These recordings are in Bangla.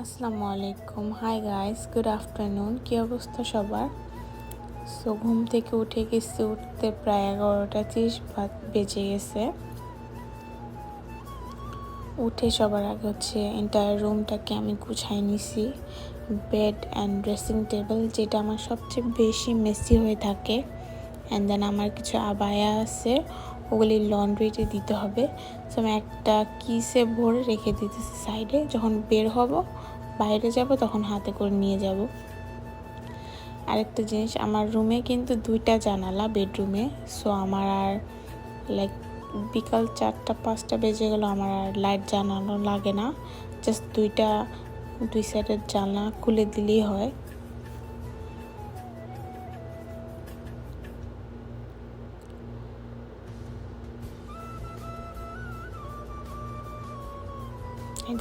আসসালামু আলাইকুম। Hi guys, good afternoon. কী অবস্থা সবার? সো ঘুম থেকে উঠে গেছি, উঠতে প্রায় 11:30 বেজে গেছে। উঠে সবার আগে এন্টায়ার রুমটাকে আমি গুছাই নিছি। বেড অ্যান্ড ড্রেসিং টেবিল, যেটা আমার সবচেয়ে বেশি মেসি হয়ে থাকে। অ্যান্ড দেন আমার কিছু আবায়া আছে, ওগুলি লন্ড্রিতে দিতে হবে। সো আমি একটা কিসে ভরে রেখে দিতেছি সাইডে, যখন বের হব বাইরে যাব তখন হাতে করে নিয়ে যাব। আরেকটা জিনিস, আমার রুমে কিন্তু 2টা জানালা বেডরুমে। সো আমার আর বিকাল 4টা-5টা বেজে গেল, আমার আর লাইট জ্বালানো লাগে না। জাস্ট দুই সাইডের জানলা খুলে দিলেই হয়।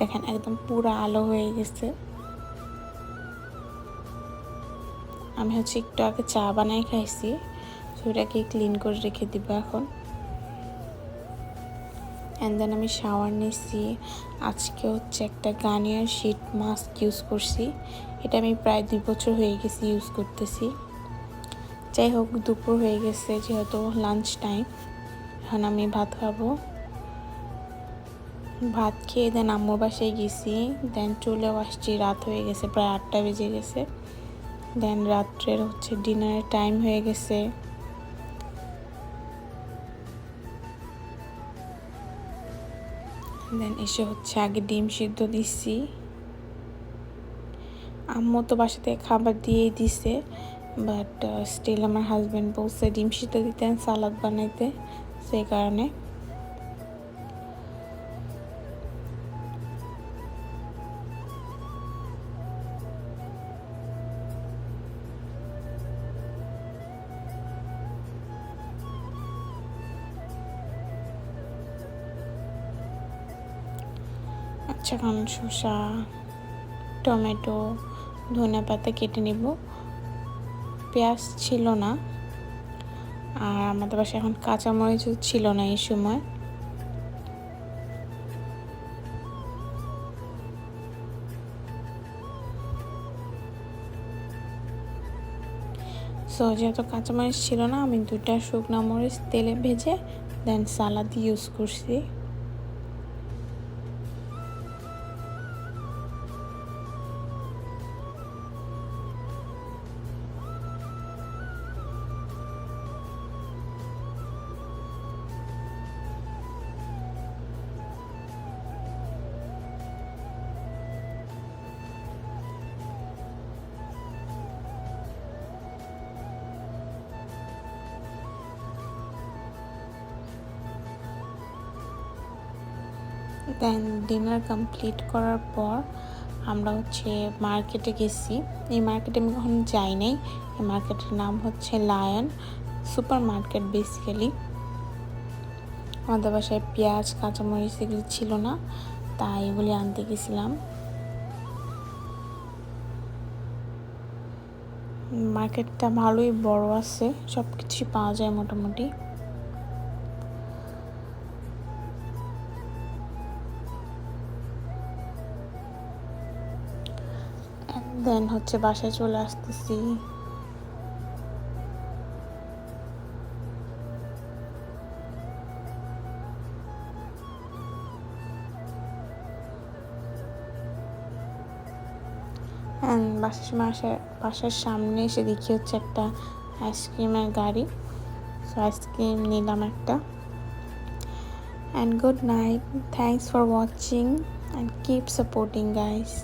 দেখেন একদম পুরো আলো হয়ে গেছে। আমি একটু আগে চা বানাই খাইছি, ওটাকে ক্লিন করে রেখে দিব এখন। অ্যান্ড দেন আমি শাওয়ার নিছি। আজকে একটা গার্নিয়ার শিট মাস্ক ইউজ করছি। এটা আমি প্রায় 2 বছর হয়ে গেছি ইউজ করতেছি। যাই হোক, দুপুর হয়ে গেছে, যেহেতু লাঞ্চ টাইম। এখন আমি ভাত খাবো। ভাত খেয়ে দেন আম্মুর বাসায় গেছি। দেন চলেও আসছি, রাত হয়ে গেছে, প্রায় 8টা বেজে গেছে। দেন রাত্রের ডিনারের টাইম হয়ে গেছে। দেন এসে আগে ডিম সিদ্ধ দিচ্ছি। আম্মু তো বাসা থেকে খাবার দিয়েই দিছে, বাট স্টিল আমার হাজব্যান্ড বলছে ডিম সিদ্ধ দিতে, সালাদ বানাইতে, সেই কারণে। এখন শসা, টমেটো, ধনিয়া পাতা কেটে নিব। পেঁয়াজ ছিল না, আর আমাদের বাসায় এখন কাঁচামরিচও ছিল না এই সময়। সো যেহেতু কাঁচামরিচ ছিল না, আমি 2টা শুকনো মরিচ তেলে ভেজে দেন সালাদ ইউজ করছি। দেন ডিনার কমপ্লিট করার পর আমরা মার্কেটে গেছি। এই মার্কেটে আমি কখনো যাই নাই। এই মার্কেটের নাম লায়ন সুপার মার্কেট। বেসিক্যালি আমাদের বাসায় পেঁয়াজ, কাঁচামরিচ এগুলি ছিল না, তাই এগুলি আনতে গেছিলাম। মার্কেটটা ভালোই বড় আছে, সব কিছুই পাওয়া যায় মোটামুটি। দেন বাসায় চলে আসতেছি। বাসার সামনে এসে দেখি একটা আইসক্রিমের গাড়ি। সো আইসক্রিম নিলাম একটা। And good night. Thanks for watching and keep supporting, guys.